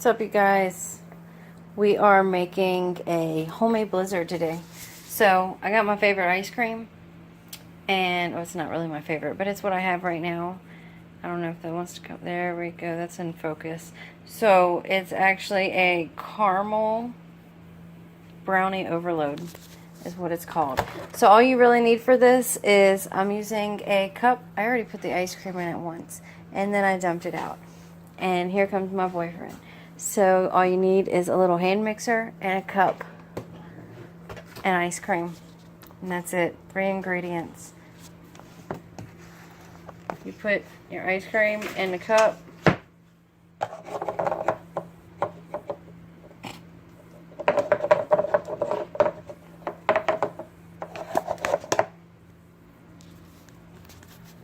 What's up, you guys? We are making a homemade blizzard today. So I got my favorite ice cream, and it's not really my favorite, but it's what I have right now. I don't know if that wants to come. There we go. That's in focus. So it's actually a caramel brownie overload is what it's called. So all you really need for this is I'm using a cup. I already put the ice cream in it once, and then I dumped it out. And here comes my boyfriend. So all you need is a little hand mixer and a cup and ice cream. And that's it. 3 ingredients. You put your ice cream in the cup.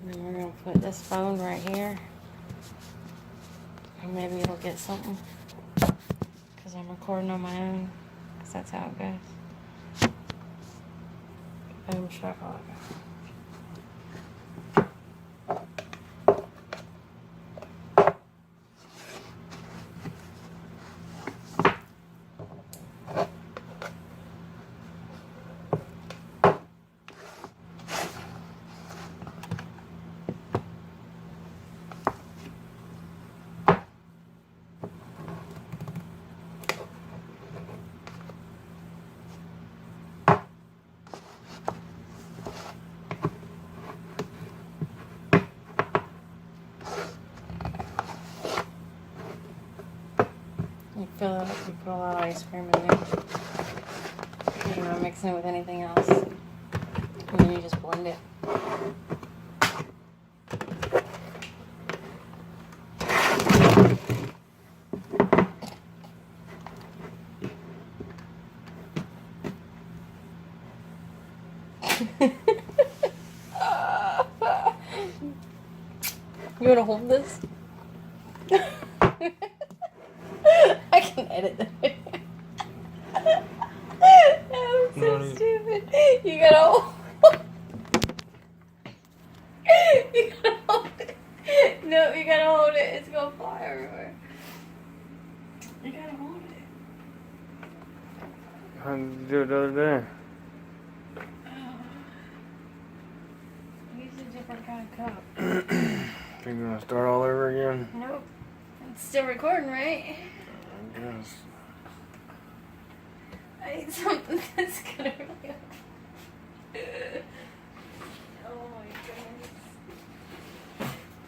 And then we're going to put this phone right here. And maybe it'll get something. Because I'm recording on my own. Because that's how it goes. Boom shakalaka. You fill it up, you put a lot of ice cream in there. You're not mixing it with anything else. And then you just blend it. You want to hold this? I can edit that. That was so stupid. You gotta hold. You gotta hold it. No, you gotta hold it. It's gonna fly everywhere. You gotta hold it. How did you do it the other day? I used a different kind of cup. Think you're gonna start all over again? Nope. It's still recording, right? I guess. I need something that's gonna really. Oh my goodness.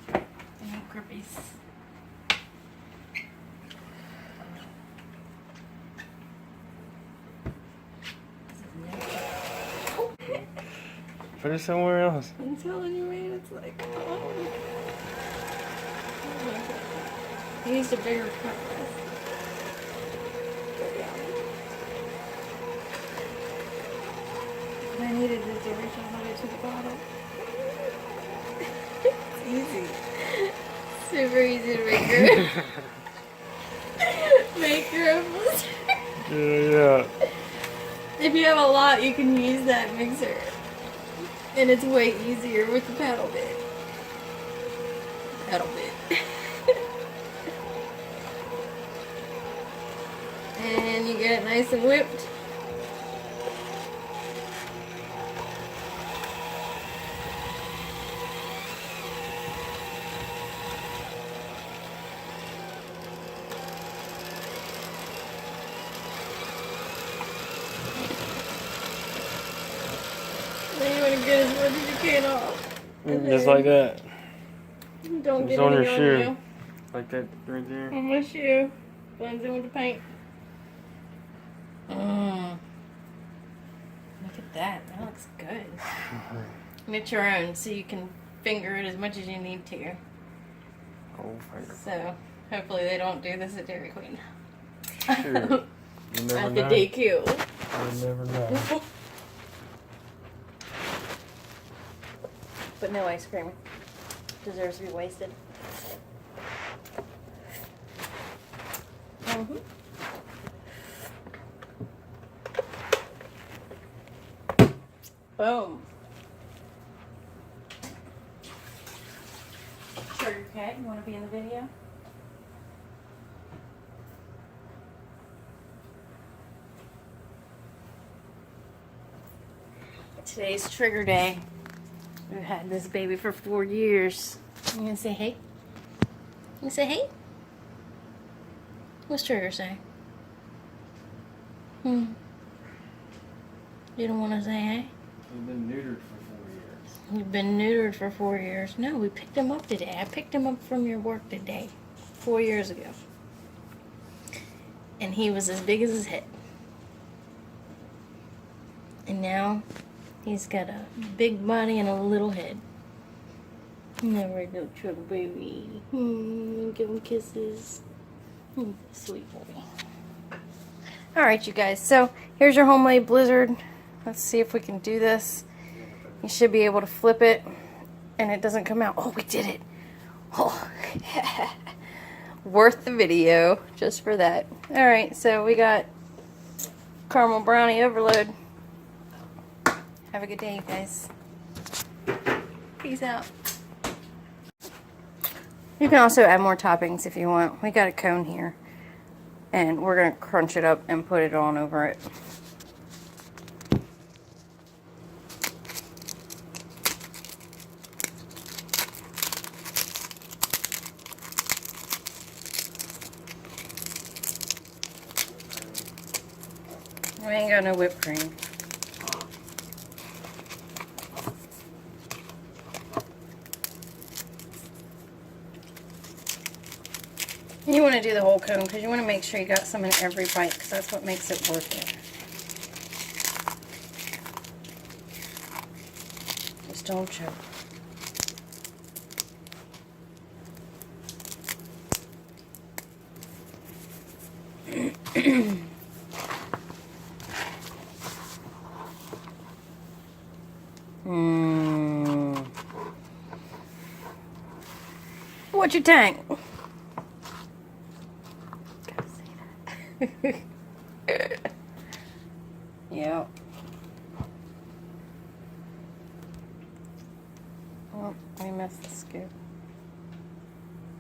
I need grippies. Put it somewhere else. I'm telling you, man, it's like, oh. He used a bigger cup. I needed it to reach all the way to the bottom. It's easy. Super easy to make your make your own blizzard. Yeah. If you have a lot, you can use that mixer. And it's way easier with the paddle bit. Paddle bit. And you get it nice and whipped. Then you want to get as much as you can off. Just like that. Don't It's get on any your on shoe. you. Like that right there. On my shoe. Blends in with the paint. Look at that. That looks good. And it's your own, so you can finger it as much as you need to. Oh, finger. So, hopefully they don't do this at Dairy Queen. Sure. You never At the know. DQ. You never know. But no ice cream. Deserves to be wasted. Boom. Copycat, you want to be in the video? Today's trigger day. We've had this baby for 4 years. You gonna say hey? You gonna say hey? What's Trigger say? You don't want to say hey? You've been neutered for 4 years. We've been neutered for 4 years. No, we picked him up today. I picked him up from your work today, 4 years ago. And he was as big as his head. And now he's got a big body and a little head. Never go Trigger baby. Give him kisses. Sweet boy. Alright, you guys. So here's your homemade blizzard. Let's see if we can do this. You should be able to flip it and it doesn't come out. Oh, we did it. Oh. Worth the video just for that. Alright, so we got caramel brownie overload. Have a good day, you guys. Peace out. You can also add more toppings if you want. We got a cone here. And we're going to crunch it up and put it on over it. We ain't got no whipped cream. You want to do the whole cone because you want to make sure you got some in every bite because that's what makes it worth it. Just don't choke. What you tank? Yeah. Oh, we missed the scoop.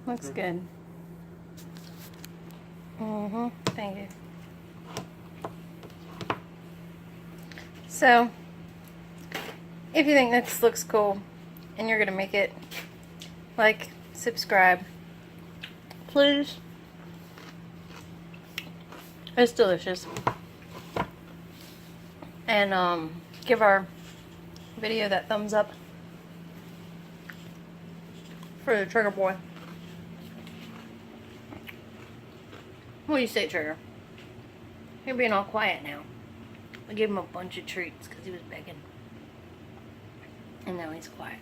Looks good. Thank you. So, if you think this looks cool and you're gonna make it, like, subscribe, please. It's delicious. And give our video that thumbs up for the Trigger boy. What do you say, Trigger? You're being all quiet now. I gave him a bunch of treats because he was begging. And now he's quiet.